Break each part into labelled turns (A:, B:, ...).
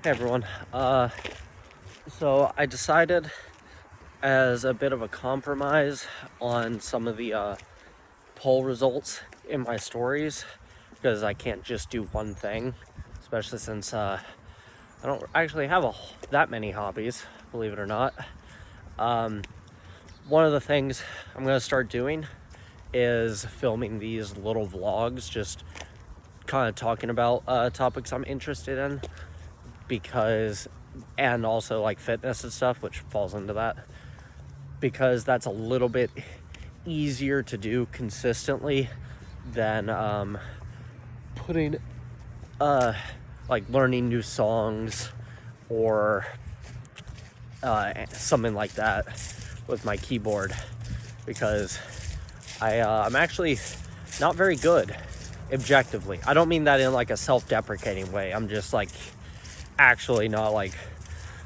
A: Hey everyone. So I decided, as a bit of a compromise on some of the poll results in my stories, because I can't just do one thing, especially since I don't actually have that many hobbies, believe it or not. One of the things I'm going to start doing is filming these little vlogs, just kind of talking about topics I'm interested in, and also like fitness and stuff, which falls into that, because that's a little bit easier to do consistently than putting like learning new songs or something like that with my keyboard, because I'm actually not very good objectively. I don't mean that in like a self-deprecating way. I'm just like actually not like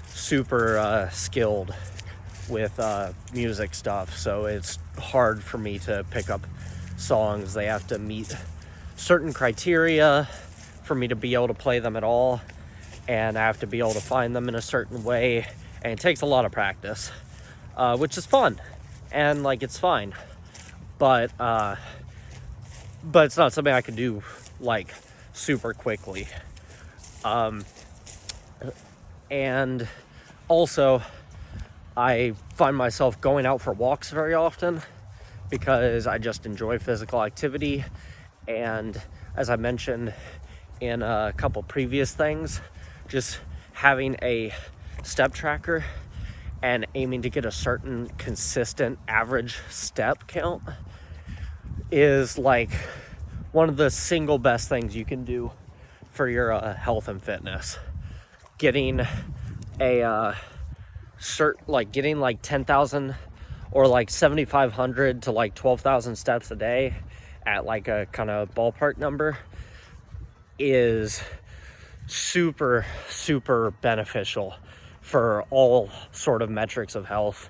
A: super skilled with music stuff, so it's hard for me to pick up songs. They have to meet certain criteria for me to be able to play them at all, and I have to be able to find them in a certain way, and it takes a lot of practice, which is fun, and like it's fine, but it's not something I can do like super quickly. And also, I find myself going out for walks very often because I just enjoy physical activity. And as I mentioned in a couple previous things, just having a step tracker and aiming to get a certain consistent average step count is like one of the single best things you can do for your health and fitness. Getting getting like 10,000 or like 7,500 to like 12,000 steps a day at like a kind of ballpark number is super beneficial for all sort of metrics of health,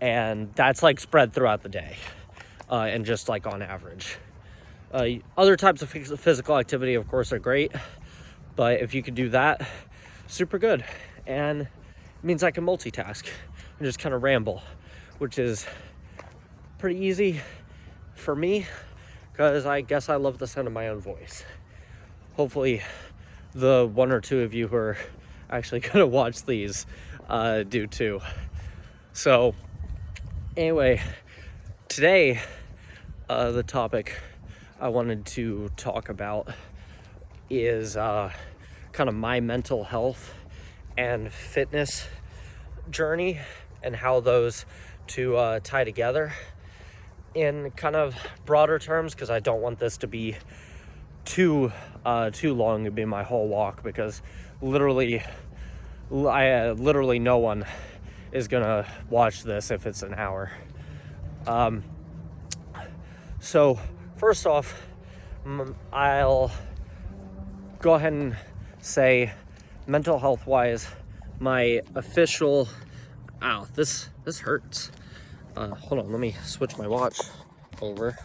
A: and that's like spread throughout the day, and just like on average. Other types of physical activity, of course, are great, but if you could do that, super good. And it means I can multitask and just kind of ramble, which is pretty easy for me because I guess I love the sound of my own voice. Hopefully the one or two of you who are actually gonna watch these do too. So anyway, today the topic I wanted to talk about is kind of my mental health and fitness journey and how those two tie together in kind of broader terms, because I don't want this to be too long to be my whole walk, because literally no one is gonna watch this if it's an hour. So first off, I'll go ahead and say, mental health wise, my official this hurts. Hold on, let me switch my watch over.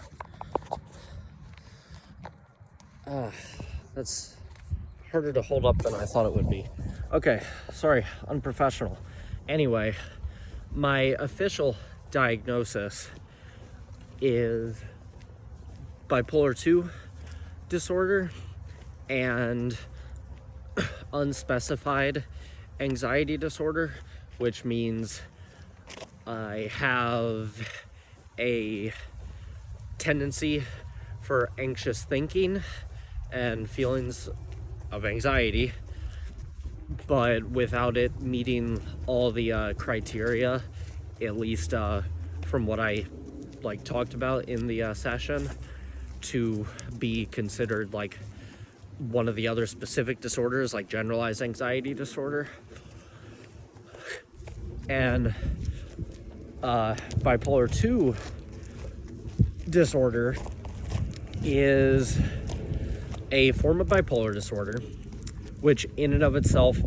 A: That's harder to hold up than I thought it would be. Okay, sorry, unprofessional. Anyway, my official diagnosis is bipolar 2 disorder and unspecified anxiety disorder, which means I have a tendency for anxious thinking and feelings of anxiety, but without it meeting all the criteria, at least from what I like talked about in the session, to be considered like one of the other specific disorders, like generalized anxiety disorder. And bipolar 2 disorder is a form of bipolar disorder, which in and of itself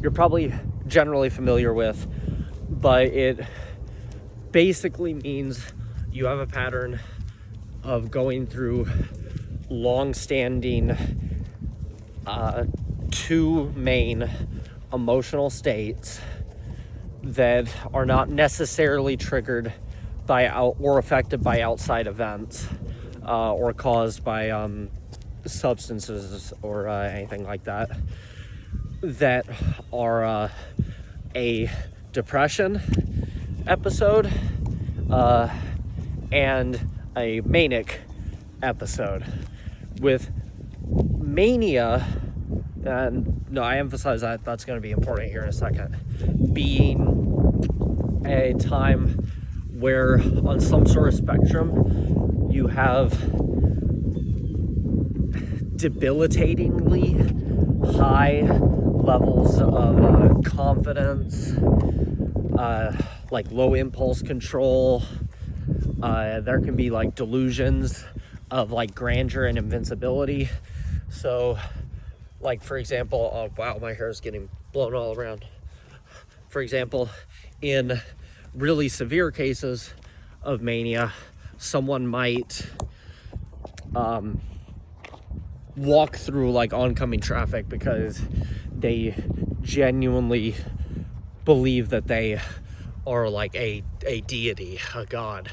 A: you're probably generally familiar with, but it basically means you have a pattern of going through long-standing two main emotional states that are not necessarily triggered by or affected by outside events or caused by substances or anything like that, that are a depression episode and a manic episode. With mania, and no, I emphasize that that's going to be important here in a second, being a time where on some sort of spectrum you have debilitatingly high levels of confidence, like low impulse control. There can be like delusions of like grandeur and invincibility. So like, for example, oh wow, my hair is getting blown all around. For example, in really severe cases of mania, someone might walk through like oncoming traffic because they genuinely believe that they are like a deity, a god.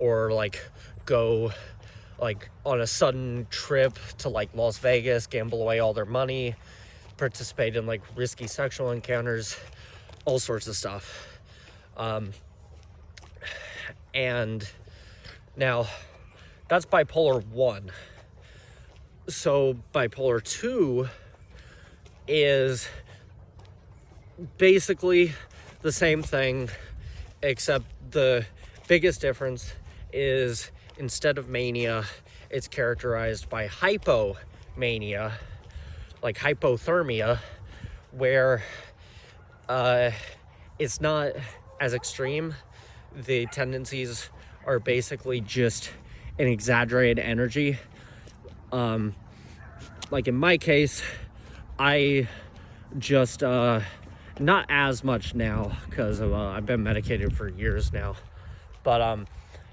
A: Or like go like on a sudden trip to like Las Vegas, gamble away all their money, participate in like risky sexual encounters, all sorts of stuff. And now that's bipolar 1. So bipolar 2 is basically the same thing, except the biggest difference is instead of mania, it's characterized by hypomania, like hypothermia, where it's not as extreme. The tendencies are basically just an exaggerated energy. Like in my case, I just not as much now because of I've been medicated for years now, but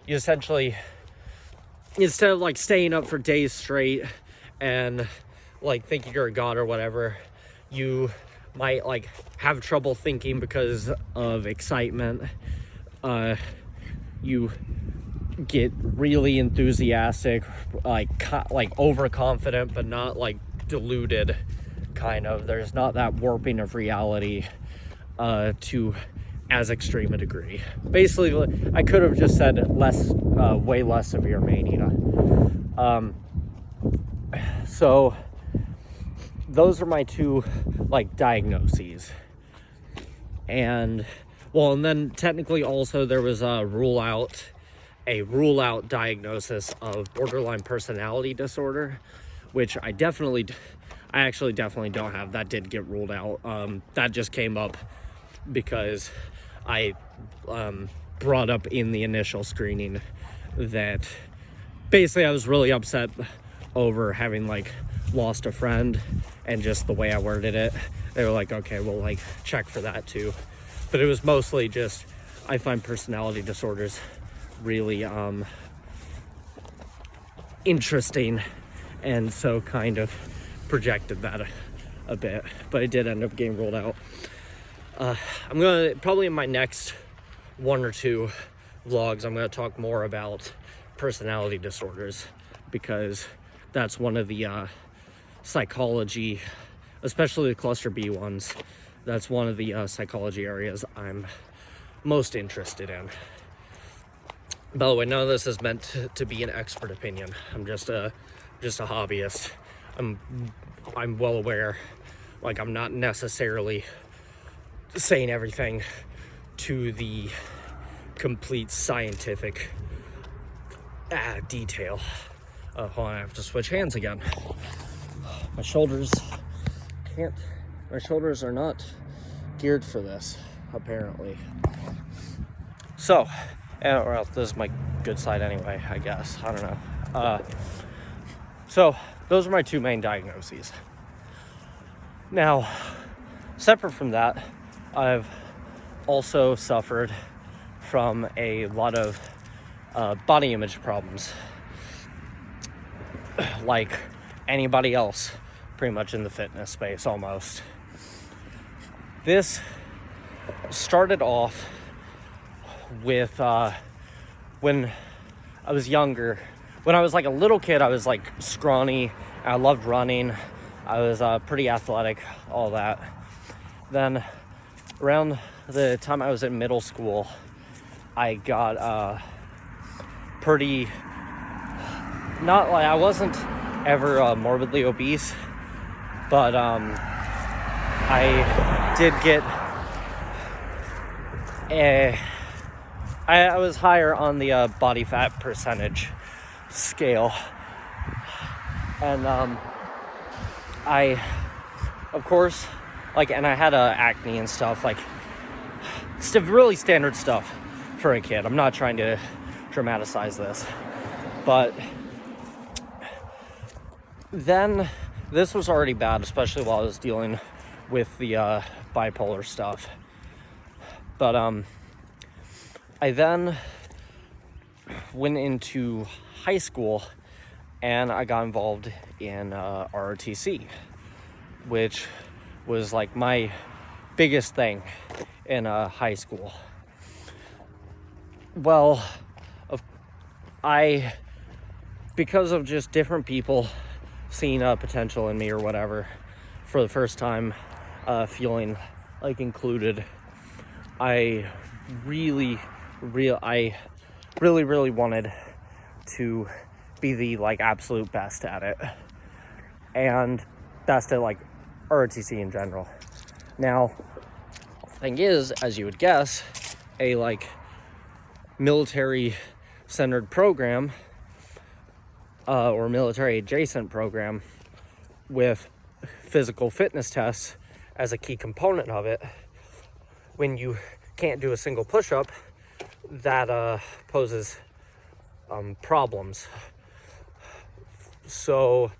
A: you essentially, instead of like staying up for days straight and like thinking you're a god or whatever, you might like have trouble thinking because of excitement. You get really enthusiastic, like overconfident, but not like deluded, kind of. There's not that warping of reality to as extreme a degree. Basically, I could have just said way less severe mania. So those are my two like diagnoses. And well, and then technically also there was a rule out diagnosis of borderline personality disorder, which I actually definitely don't have. That did get ruled out. That just came up because I brought up in the initial screening that basically I was really upset over having like lost a friend, and just the way I worded it, they were like, okay, we'll like check for that too. But it was mostly just, I find personality disorders really interesting, and so kind of projected that a bit, but it did end up getting rolled out. I'm gonna probably in my next 1 or 2 vlogs, I'm gonna talk more about personality disorders, because that's one of the psychology, especially the cluster B ones, that's one of the psychology areas I'm most interested in. By the way, none of this is meant to be an expert opinion. I'm just a hobbyist. I'm well aware, like I'm not necessarily saying everything to the complete scientific detail. Hold on, I have to switch hands again. My shoulders are not geared for this, apparently. So, or else this is my good side anyway, I guess. I don't know. So, those are my 2 main diagnoses. Now, separate from that, I've also suffered from a lot of body image problems, like anybody else. pretty much in the fitness space almost. This started off with when I was younger. When I was like a little kid, I was like scrawny. I loved running. I was pretty athletic, all that. Then around the time I was in middle school, I got pretty, not like, I wasn't ever morbidly obese, but I did get I was higher on the body fat percentage scale, and I, of course, like, and I had acne and stuff, like, really standard stuff for a kid. I'm not trying to dramatize this, but then this was already bad, especially while I was dealing with the bipolar stuff. But I then went into high school and I got involved in ROTC, which was like my biggest thing in high school. Well, because of just different people seeing potential in me or whatever, for the first time feeling like included, I really wanted to be the like absolute best at it, and best at like ROTC in general. Now, the thing is, as you would guess, a like military centered program or military adjacent program with physical fitness tests as a key component of it, when you can't do a single push-up, that poses problems. So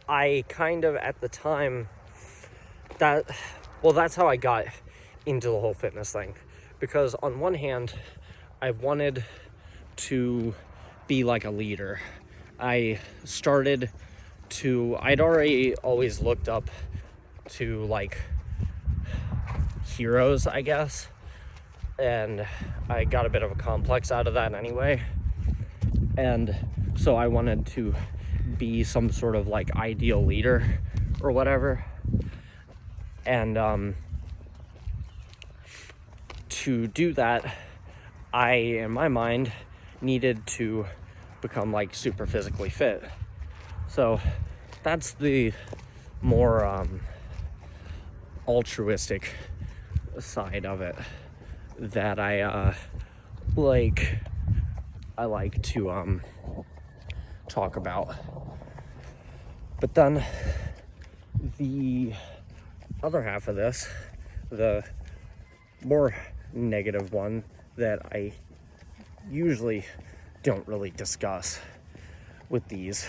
A: I kind of, at the time, that's how I got into the whole fitness thing, because on one hand I wanted to be like a leader. I'd already always looked up to like heroes, I guess, and I got a bit of a complex out of that anyway, and so I wanted to be some sort of like ideal leader or whatever, and to do that, I, in my mind, needed to become like super physically fit. So that's the more altruistic side of it that I like to talk about. But then the other half of this, the more negative one that I usually don't really discuss with these,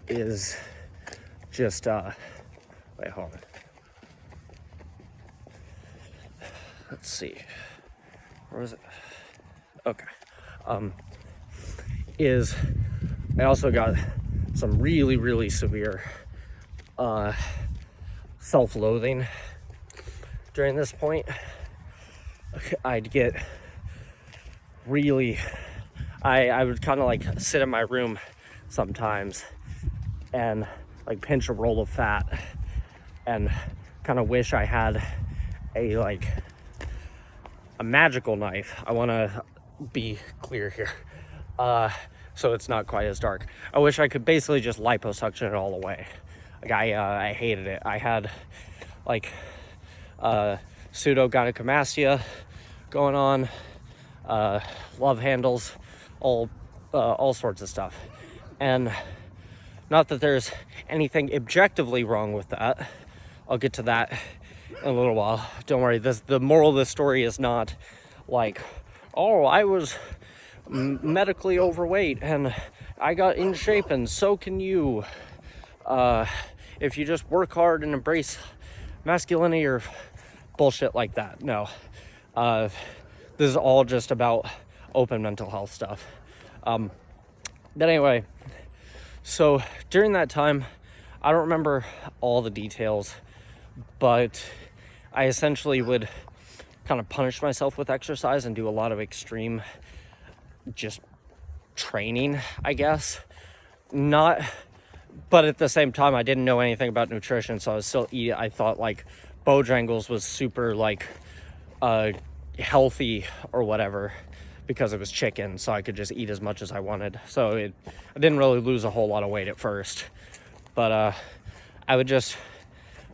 A: is just wait, hold on. Let's see. Where was it? Okay. Is I also got some really, really severe self-loathing during this point. I'd get really, I would kind of like sit in my room sometimes and like pinch a roll of fat and kind of wish I had a magical knife. I want to be clear here, so it's not quite as dark. I wish I could basically just liposuction it all away. Like I hated it. I had like pseudogynecomastia going on, love handles, all sorts of stuff. And not that there's anything objectively wrong with that. I'll get to that in a little while. Don't worry. The moral of the story is not like, oh, I was medically overweight and I got in shape and so can you. If you just work hard and embrace masculinity or bullshit like that. No. This is all just about open mental health stuff. But anyway, so during that time, I don't remember all the details, but I essentially would kind of punish myself with exercise and do a lot of extreme just training, I guess. But at the same time, I didn't know anything about nutrition, so I was still eating. I thought like Bojangles was super like healthy or whatever because it was chicken, so I could just eat as much as I wanted. So I didn't really lose a whole lot of weight at first, but I would just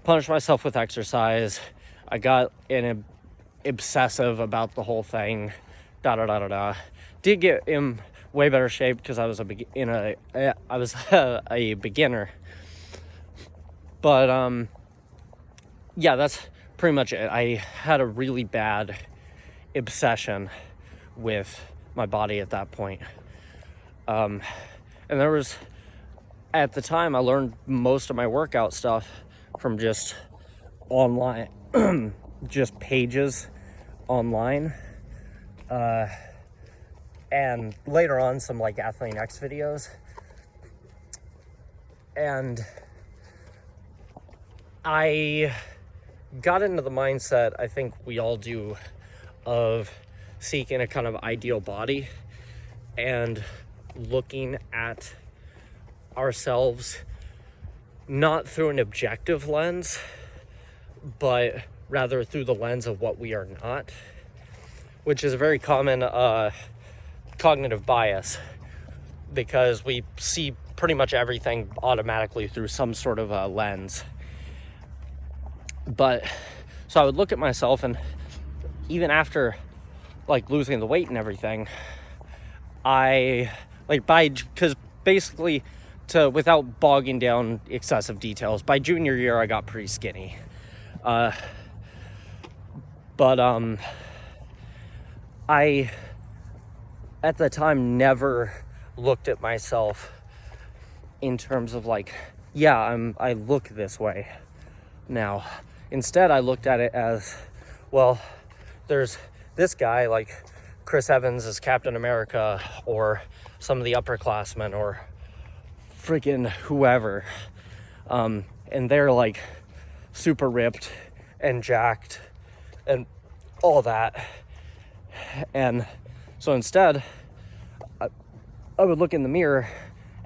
A: punish myself with exercise. I got obsessive about the whole thing. Did get in way better shape because I was a beginner. But yeah, that's pretty much it. I had a really bad obsession with my body at that point. And there was, at the time, I learned most of my workout stuff from just online, just pages online. And later on, some like Athlean X videos. And I got into the mindset, I think we all do, of seeking a kind of ideal body and looking at ourselves not through an objective lens, but rather through the lens of what we are not, which is a very common cognitive bias, because we see pretty much everything automatically through some sort of a lens. But so I would look at myself, and even after like losing the weight and everything, because basically, without bogging down excessive details, by junior year I got pretty skinny. But I at the time never looked at myself in terms of like, yeah, I look this way now. Instead, I looked at it as, well, there's this guy like Chris Evans as Captain America, or some of the upperclassmen, or freaking whoever, and they're like super ripped and jacked and all that. And so instead, I would look in the mirror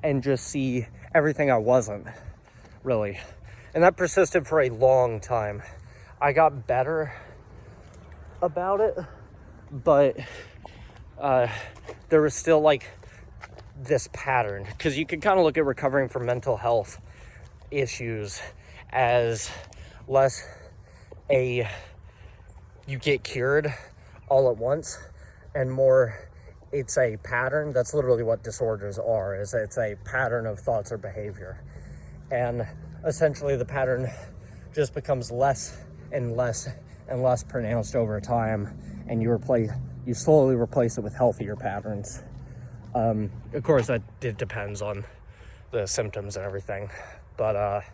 A: and just see everything I wasn't, really. And that persisted for a long time. I got better about it, but there was still like this pattern, because you could kind of look at recovering from mental health issues as less you get cured all at once, and more it's a pattern. That's literally what disorders are, is it's a pattern of thoughts or behavior. And essentially the pattern just becomes less and less and less pronounced over time, and you slowly replace it with healthier patterns. Of course, it depends on the symptoms and everything, but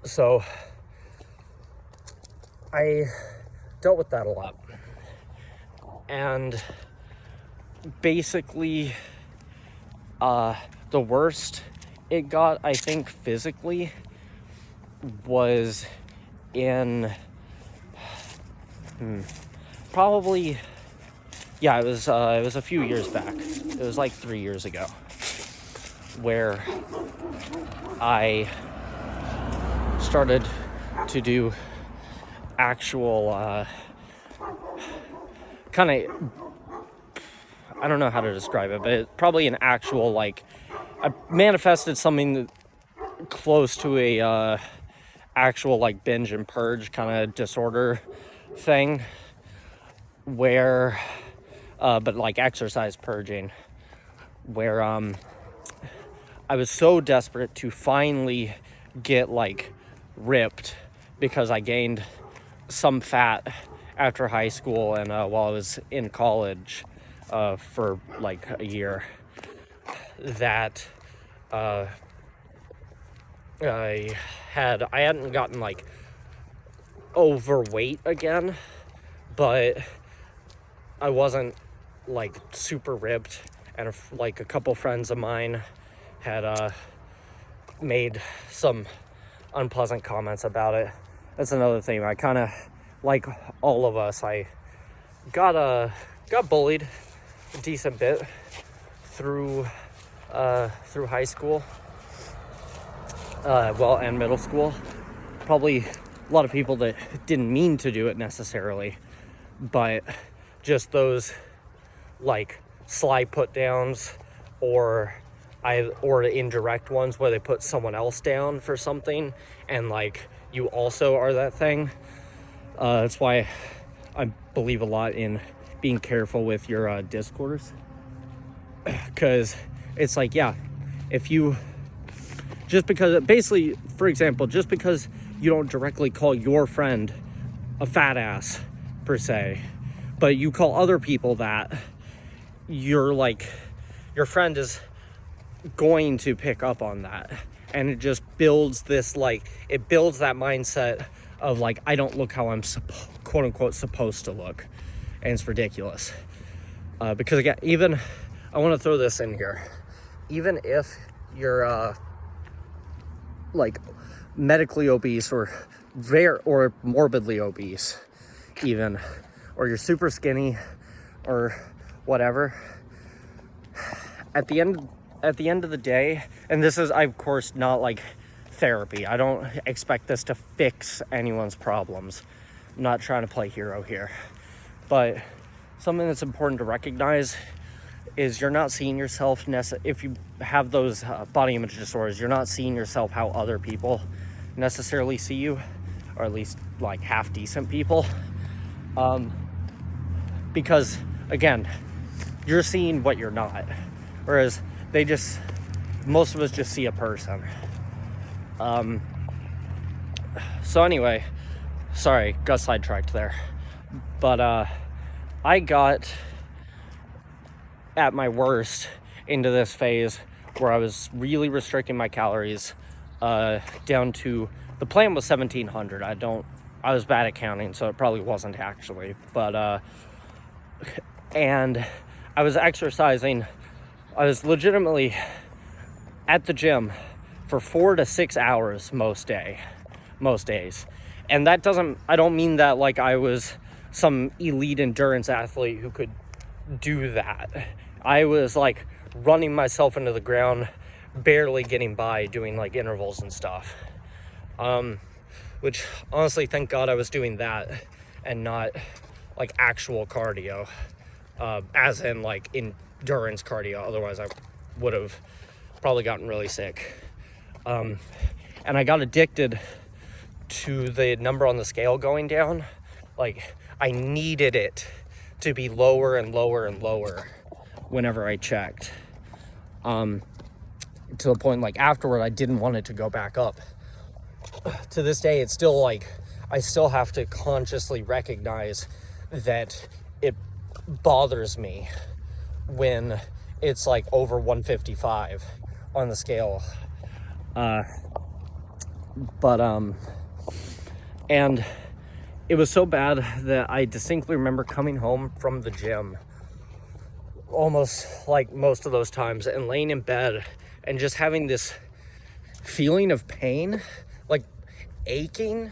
A: so I dealt with that a lot. And basically, the worst it got, I think, physically, was in probably, yeah, it was a few years back. It was like 3 years ago, where I started to do actual kind of, I don't know how to describe it, but it's probably an actual, like, I manifested something close to a actual like binge and purge kind of disorder thing, where but like exercise purging, where I was so desperate to finally get like ripped, because I gained some fat after high school and while I was in college for like a year, that I hadn't gotten like overweight again, but I wasn't like super ripped and like a couple friends of mine had made some unpleasant comments about it. That's another thing. I kind of, like all of us, I got bullied a decent bit through high school, and middle school. Probably a lot of people that didn't mean to do it necessarily, but just those like sly put downs or the indirect ones where they put someone else down for something and like you also are that thing. That's why I believe a lot in being careful with your discourse, because it's like, yeah, if you just because basically, for example, just because you don't directly call your friend a fat ass per se, but you call other people that, you're like, your friend is going to pick up on that, and it just builds this, like, it builds that mindset of like, I don't look how I'm quote unquote supposed to look, and it's ridiculous. Because again, even I want to throw this in here, even if you're like medically obese or morbidly obese, even, or you're super skinny or whatever, at the end of the day, and this is, of course, not like therapy. I don't expect this to fix anyone's problems. I'm not trying to play hero here. But something that's important to recognize is you're not seeing yourself, if you have those body image disorders, you're not seeing yourself how other people necessarily see you, or at least like half decent people. Because again, you're seeing what you're not, whereas most of us just see a person. So anyway, sorry, got sidetracked there. But I got at my worst into this phase where I was really restricting my calories down to, the plan was 1,700. I was bad at counting, so it probably wasn't actually, but and I was exercising. I was legitimately at the gym for 4 to 6 hours most days. And I don't mean that like I was some elite endurance athlete who could do that. I was like running myself into the ground, barely getting by, doing like intervals and stuff. Which honestly, thank God I was doing that and not like actual cardio, as in like endurance cardio. Otherwise I would have probably gotten really sick. And I got addicted to the number on the scale going down. Like, I needed it to be lower and lower and lower whenever I checked. To the point, like, afterward, I didn't want it to go back up. To this day, it's still like, I still have to consciously recognize that it bothers me when it's like over 155 on the scale. And it was so bad that I distinctly remember coming home from the gym almost like most of those times and laying in bed and just having this feeling of pain, like aching,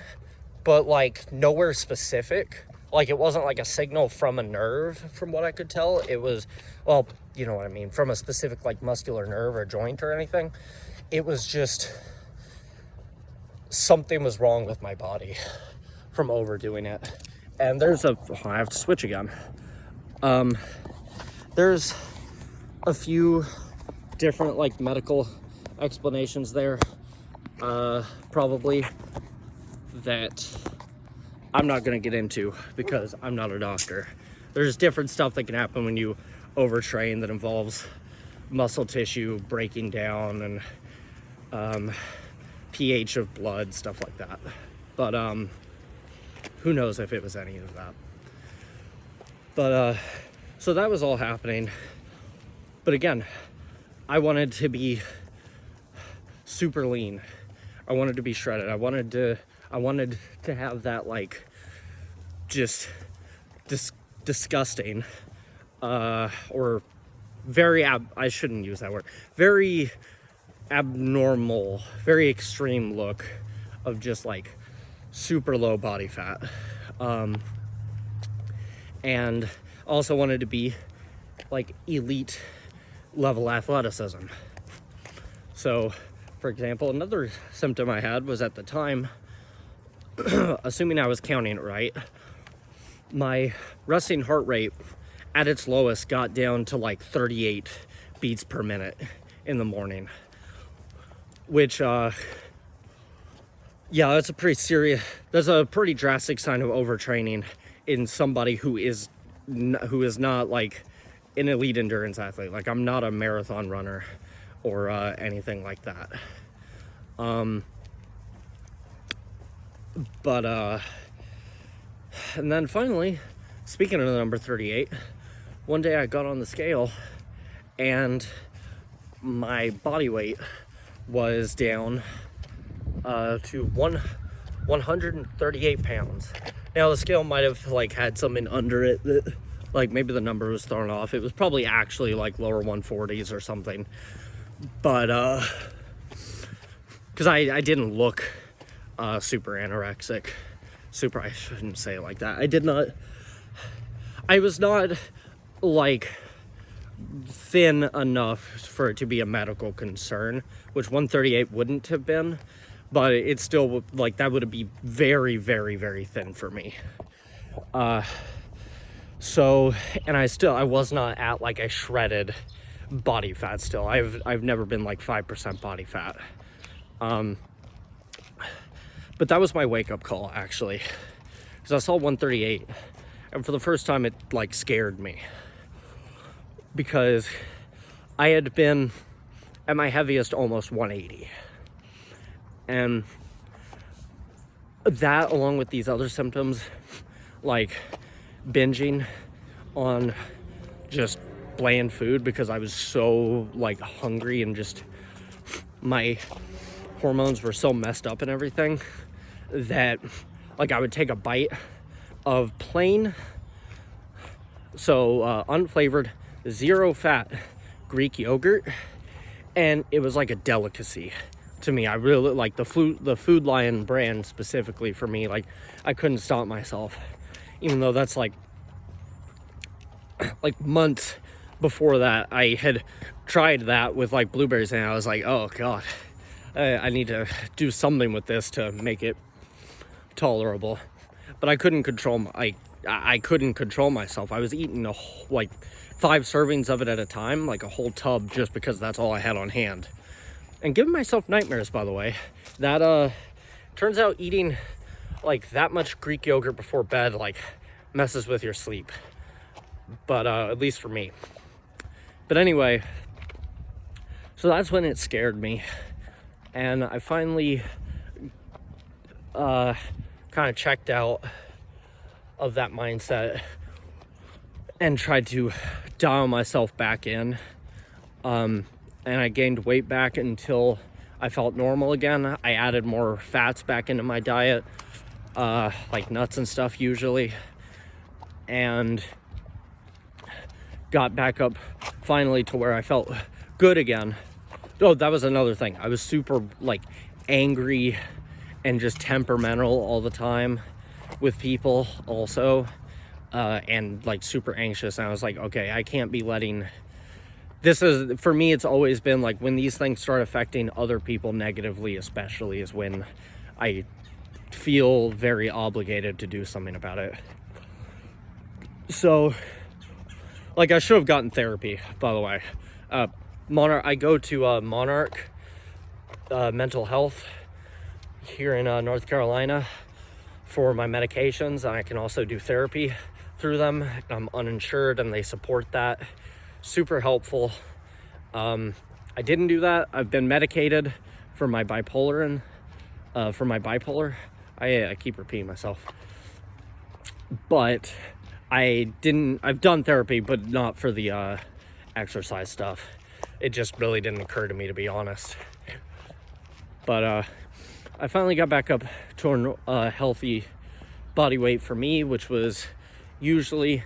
A: but like nowhere specific. Like, it wasn't like a signal from a nerve, from what I could tell. It was, well, you know what I mean, from a specific like muscular nerve or joint or anything. It was just something was wrong with my body from overdoing it. And I have to switch again. There's a few different like medical explanations there, probably, that I'm not going to get into because I'm not a doctor. There's different stuff that can happen when you overtrain that involves muscle tissue breaking down and pH of blood, stuff like that. But who knows if it was any of that. But so that was all happening. But again, I wanted to be super lean. I wanted to be shredded. I wanted to have that like just disgusting or I shouldn't use that word, very abnormal, very extreme look of just like super low body fat. And also wanted to be like elite level athleticism. So, for example, another symptom I had was at the time, assuming I was counting it right, my resting heart rate at its lowest got down to like 38 beats per minute in the morning, which yeah, that's a pretty drastic sign of overtraining in somebody who is not like an elite endurance athlete. Like, I'm not a marathon runner or anything like that. And then finally, speaking of the number 38, one day I got on the scale and my body weight was down to 138 pounds. Now the scale might have like had something under it that like maybe the number was thrown off. It was probably actually like lower 140s or something. But because I didn't look super anorexic. I shouldn't say it like that. I was not like thin enough for it to be a medical concern, which 138 wouldn't have been, but it still, like, that would be very, very, very thin for me. So, and I was not at like a shredded body fat still. I've never been like 5% body fat. But that was my wake-up call, actually, because I saw 138, and for the first time it like scared me, because I had been at my heaviest almost 180, and that, along with these other symptoms like binging on just bland food, because I was so like hungry and just my hormones were so messed up and everything, that like I would take a bite of plain, unflavored, zero fat Greek yogurt, and it was like a delicacy to me. I really like the Food Lion brand specifically. For me, like, I couldn't stop myself, even though that's like months before that I had tried that with like blueberries, and I was like, oh god, I need to do something with this to make it tolerable. But I couldn't control I couldn't control myself. I was eating like 5 servings of it at a time, like a whole tub, just because that's all I had on hand, and giving myself nightmares, by the way. That turns out eating like that much Greek yogurt before bed like messes with your sleep, but at least for me. But anyway, so that's when it scared me, and I finally kind of checked out of that mindset and tried to dial myself back in, and I gained weight back until I felt normal again. I added more fats back into my diet, like nuts and stuff usually, and got back up finally to where I felt good again. Oh, that was another thing. I was super like angry and just temperamental all the time with people also, and like super anxious. And I was like, okay, I can't be letting this is, for me, it's always been like when these things start affecting other people negatively, especially, is when I feel very obligated to do something about it. So like, I should have gotten therapy, by the way. I go to Monarch Mental Health here in North Carolina for my medications, and I can also do therapy through them. I'm uninsured and they support that. Super helpful. I didn't do that. I've been medicated for my bipolar, I keep repeating myself, but I've done therapy, but not for the exercise stuff. It just really didn't occur to me, to be honest. But I finally got back up to a healthy body weight for me, which was usually,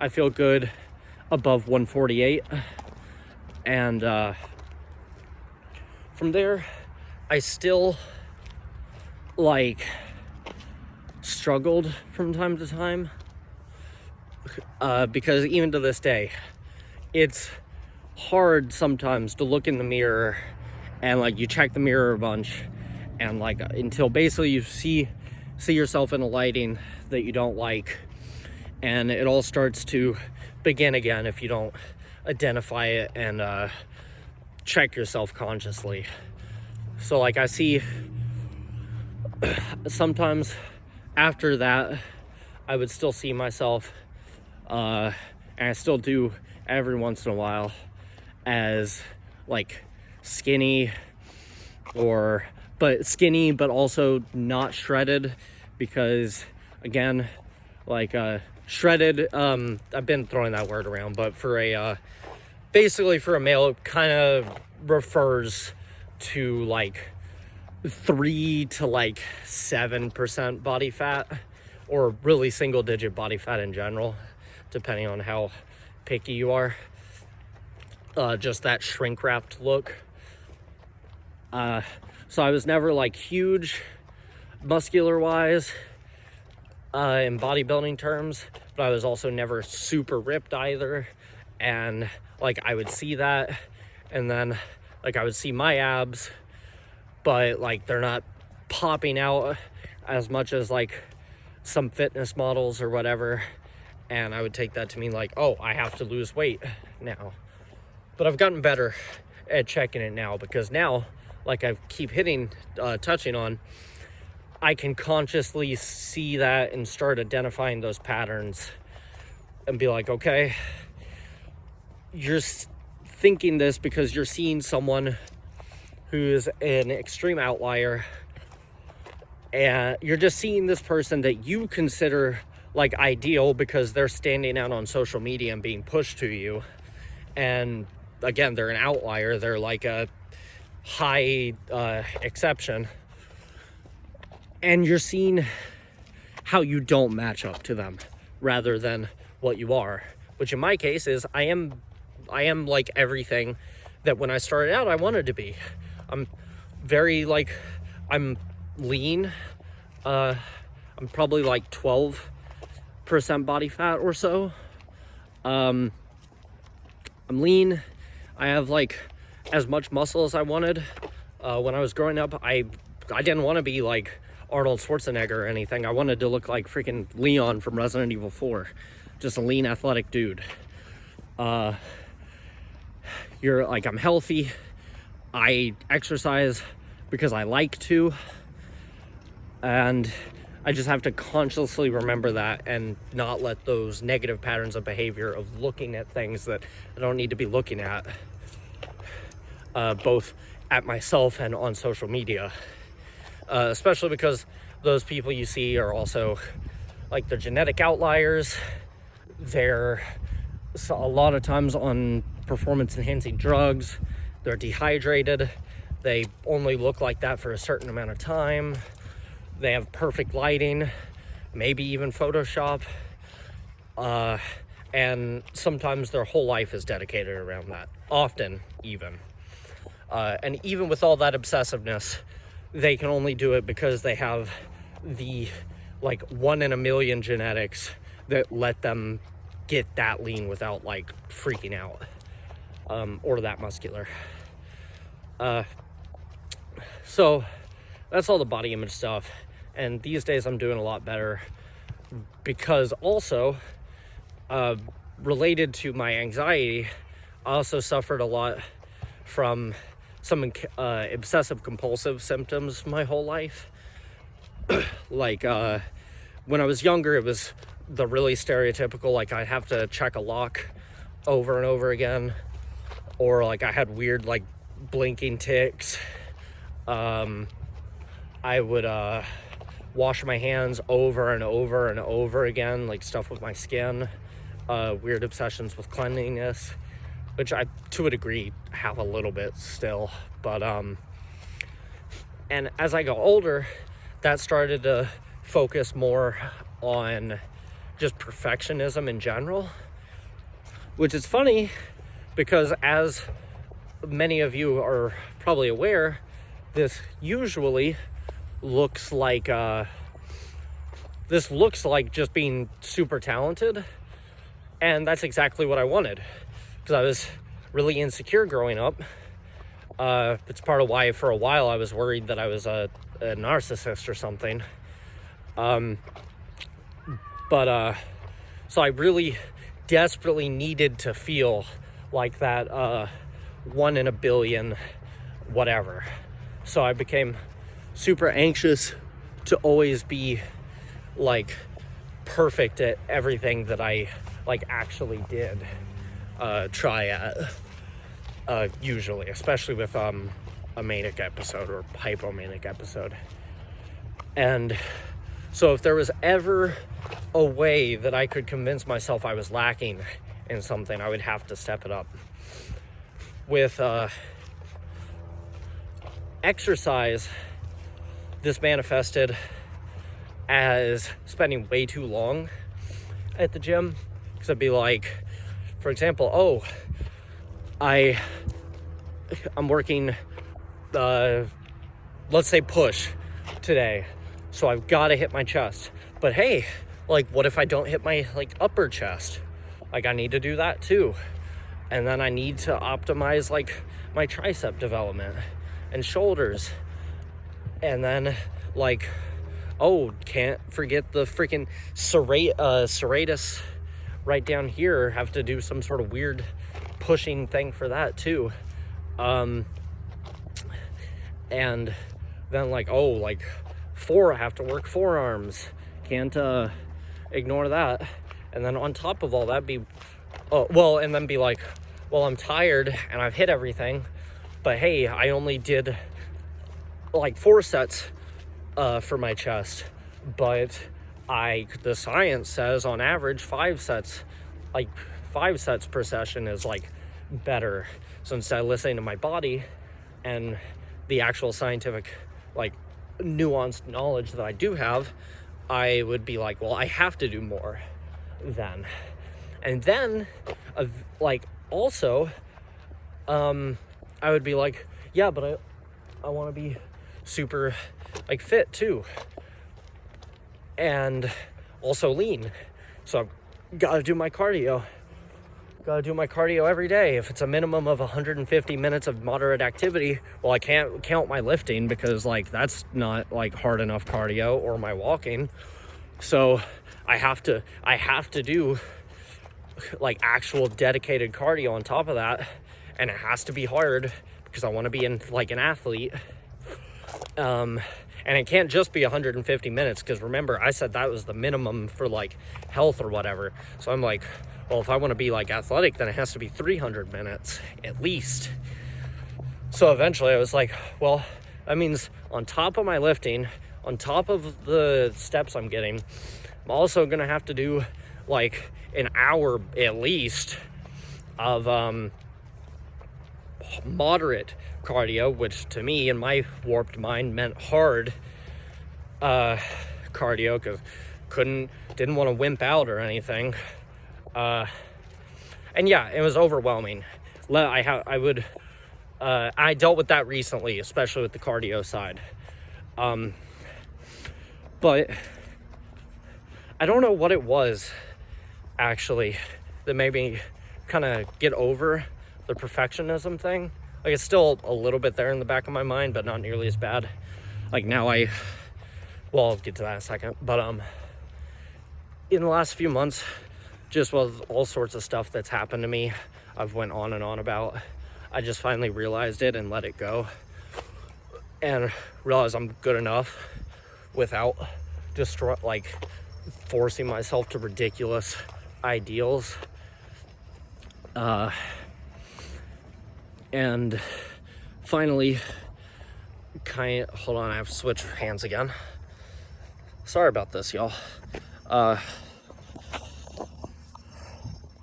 A: I feel good above 148. And from there, I still like struggled from time to time, because even to this day, it's hard sometimes to look in the mirror and like you check the mirror a bunch, and like until basically you see yourself in a lighting that you don't like, and it all starts to begin again if you don't identify it and check yourself consciously. So like I see sometimes after that I would still see myself, and I still do every once in a while, as like skinny but also not shredded, because again, like shredded, I've been throwing that word around, but for a basically for a male, it kind of refers to like 3 to like 7% body fat, or really single digit body fat in general, depending on how picky you are. Just that shrink wrapped look. So I was never like huge muscular wise in bodybuilding terms, but I was also never super ripped either. And like I would see that, and then like I would see my abs, but like they're not popping out as much as like some fitness models or whatever, and I would take that to mean like, oh, I have to lose weight now. But I've gotten better at checking it now, because now, like I keep touching on, I can consciously see that and start identifying those patterns and be like, okay, you're thinking this because you're seeing someone who's an extreme outlier, and you're just seeing this person that you consider like ideal because they're standing out on social media and being pushed to you. And again, they're an outlier. They're like a high exception. And you're seeing how you don't match up to them rather than what you are, which in my case is I am like everything that when I started out I wanted to be. I'm lean. I'm probably like 12% body fat or so. I'm lean. I have like as much muscle as I wanted. When I was growing up, I didn't want to be like Arnold Schwarzenegger or anything. I wanted to look like freaking Leon from Resident Evil 4. Just a lean, athletic dude. I'm healthy. I exercise because I like to. And I just have to consciously remember that and not let those negative patterns of behavior of looking at things that I don't need to be looking at, both at myself and on social media. Especially because those people you see are also like they're genetic outliers. They're a lot of times on performance enhancing drugs. They're dehydrated. They only look like that for a certain amount of time. They have perfect lighting, maybe even Photoshop. And sometimes their whole life is dedicated around that, often even. And even with all that obsessiveness, they can only do it because they have the like 1 in a million genetics that let them get that lean without like freaking out, or that muscular. So that's all the body image stuff. And these days I'm doing a lot better because also, related to my anxiety, I also suffered a lot from some obsessive compulsive symptoms my whole life. Like when I was younger, it was the really stereotypical, like I'd have to check a lock over and over again, or like I had weird like blinking tics. I would wash my hands over and over and over again, like stuff with my skin, weird obsessions with cleanliness, which I, to a degree, have a little bit still. But, and as I got older, that started to focus more on just perfectionism in general, which is funny because as many of you are probably aware, this usually looks like just being super talented, and that's exactly what I wanted, because I was really insecure growing up. It's part of why for a while I was worried that I was a narcissist or something. So I really desperately needed to feel like that 1 in a billion whatever. So I became super anxious to always be like perfect at everything that I like actually did try at, usually, especially with a manic episode or hypomanic episode. And so if there was ever a way that I could convince myself I was lacking in something, I would have to step it up. With exercise, this manifested as spending way too long at the gym. Because I'd be like, for example, I'm working, let's say push today. So I've got to hit my chest. But hey, like, what if I don't hit my like upper chest? Like, I need to do that too. And then I need to optimize like my tricep development and shoulders. And then like, can't forget the freaking serratus right down here. Have to do some sort of weird pushing thing for that too. And then like, I have to work forearms. Can't ignore that. And then on top of all that and then be like, I'm tired and I've hit everything, but hey, I only did like 4 sets for my chest, but the science says on average 5 sets per session is like better. So instead of listening to my body and the actual scientific like nuanced knowledge that I do have, I would be like, I have to do more then. And then also I would be like, yeah, but I want to be super like fit too, and also lean. So I've got to do my cardio. Got to do my cardio every day. If it's a minimum of 150 minutes of moderate activity, I can't count my lifting because like that's not like hard enough cardio, or my walking. So I have to do like actual dedicated cardio on top of that, and it has to be hard because I want to be like an athlete. And it can't just be 150 minutes because remember I said that was the minimum for like health or whatever. So I'm like, if I want to be like athletic, then it has to be 300 minutes at least. So eventually I was like, that means on top of my lifting, on top of the steps I'm getting, I'm also gonna have to do like an hour at least of moderate cardio, which to me in my warped mind meant hard cardio, because didn't want to wimp out or anything. And yeah, it was overwhelming. I dealt with that recently, especially with the cardio side. But I don't know what it was actually that made me kind of get over the perfectionism thing. Like, it's still a little bit there in the back of my mind, but not nearly as bad. Like now I'll get to that in a second. But in the last few months, just with all sorts of stuff that's happened to me, I've went on and on about, I just finally realized it and let it go. And realized I'm good enough without forcing myself to ridiculous ideals. And finally, hold on, I have to switch hands again. Sorry about this, y'all.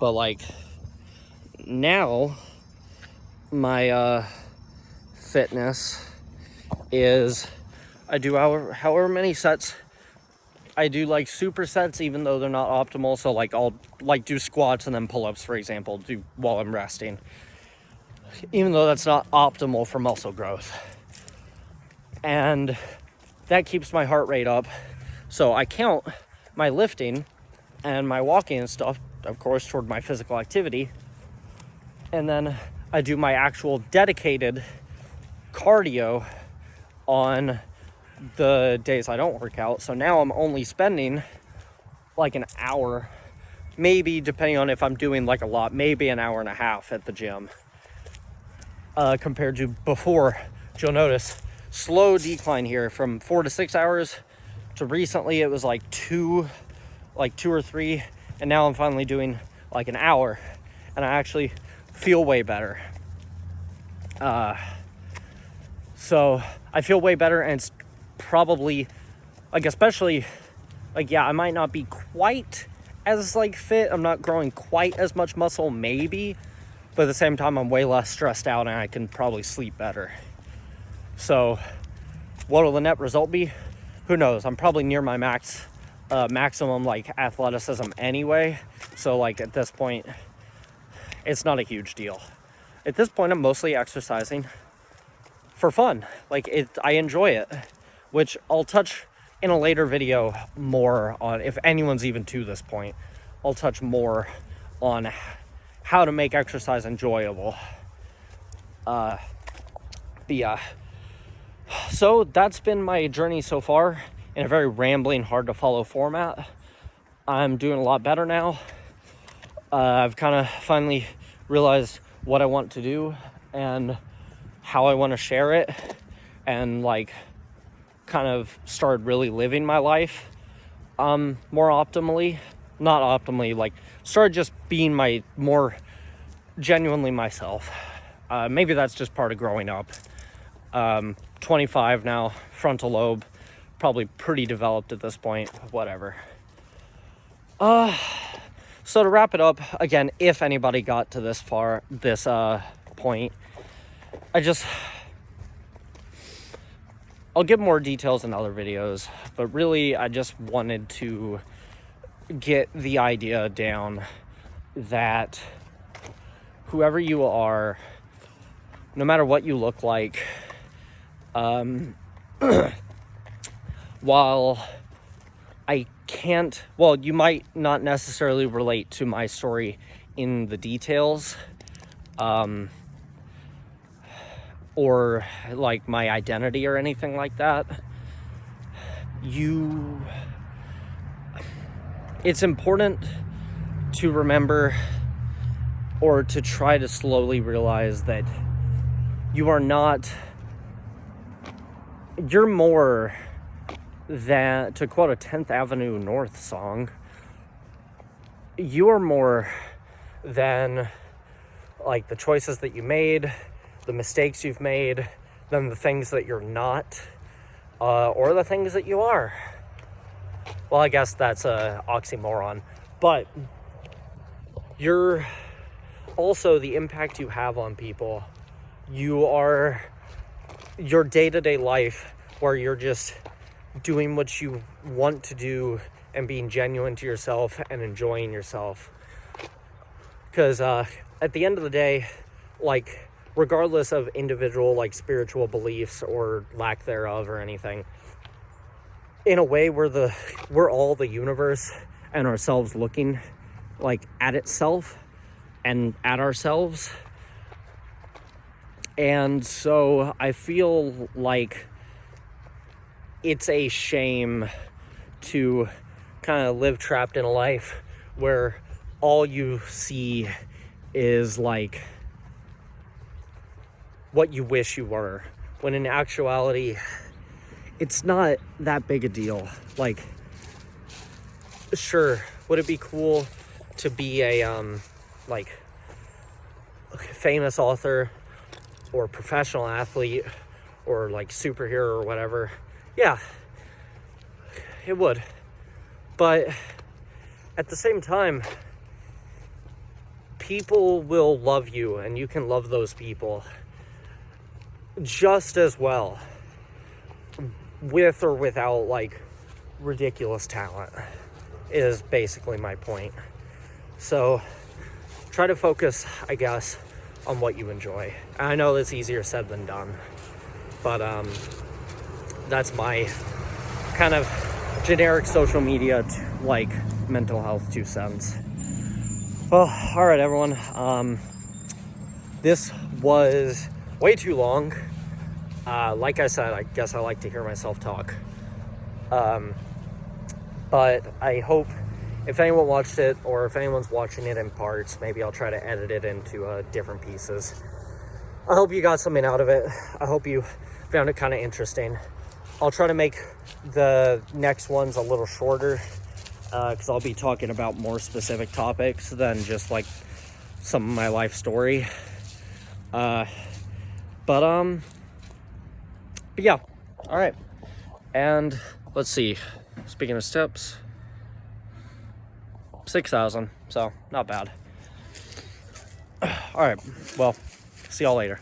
A: But like, now my fitness is, I do however many sets. I do like supersets even though they're not optimal. So like I'll like do squats and then pull-ups, for example, while I'm resting. even though that's not optimal for muscle growth. And that keeps my heart rate up. So I count my lifting and my walking and stuff, of course, toward my physical activity. And then I do my actual dedicated cardio on the days I don't work out. So now I'm only spending like an hour, maybe depending on if I'm doing like a lot, maybe an hour and a half at the gym, compared to before. You'll notice slow decline here from 4 to 6 hours to recently it was like two or three, and now I'm finally doing like an hour, and I actually feel way better. So I feel way better, and it's probably like, especially like, yeah, I might not be quite as like fit, I'm not growing quite as much muscle maybe, but at the same time I'm way less stressed out and I can probably sleep better. So what will the net result be? Who knows? I'm probably near my maximum like athleticism anyway, so like at this point it's not a huge deal. At this point I'm mostly exercising for fun. Like I enjoy it, which I'll touch in a later video more on. If anyone's even to this point, I'll touch more on how to make exercise enjoyable. But yeah, so that's been my journey so far in a very rambling, hard to follow format. I'm doing a lot better now. I've kind of finally realized what I want to do and how I want to share it, and like kind of started really living my life more optimally. Not optimally, like started just being more genuinely myself. Maybe that's just part of growing up. 25 now, frontal lobe probably pretty developed at this point, whatever. So to wrap it up, again, if anybody got to this point, I'll give more details in other videos, but really I just wanted to get the idea down that whoever you are, no matter what you look like, while you might not necessarily relate to my story in the details, or like my identity or anything like that, it's important to remember, or to try to slowly realize that you're more than, to quote a 10th Avenue North song, you are more than like the choices that you made, the mistakes you've made, than the things that you're not, or the things that you are. Well, I guess that's a oxymoron, but you're also the impact you have on people. You are your day-to-day life, where you're just doing what you want to do and being genuine to yourself and enjoying yourself. Because at the end of the day, like, regardless of individual like spiritual beliefs or lack thereof or anything, in a way we're all the universe and ourselves looking like at itself and at ourselves. And so I feel like it's a shame to kind of live trapped in a life where all you see is like what you wish you were, when in actuality it's not that big a deal. Like, sure, would it be cool to be a like famous author or professional athlete or like superhero or whatever? Yeah, it would. But at the same time, people will love you, and you can love those people just as well, with or without like ridiculous talent, is basically my point. So try to focus, I guess, on what you enjoy. I know that's easier said than done, but that's my kind of generic social media like mental health 2 cents. Well, all right, everyone. This was way too long. Like I said, I guess I like to hear myself talk. But I hope if anyone watched it, or if anyone's watching it in parts, maybe I'll try to edit it into different pieces. I hope you got something out of it. I hope you found it kind of interesting. I'll try to make the next ones a little shorter, because I'll be talking about more specific topics than just like some of my life story. But yeah, all right. And let's see, speaking of steps, 6,000, so not bad. All right, well, see y'all later.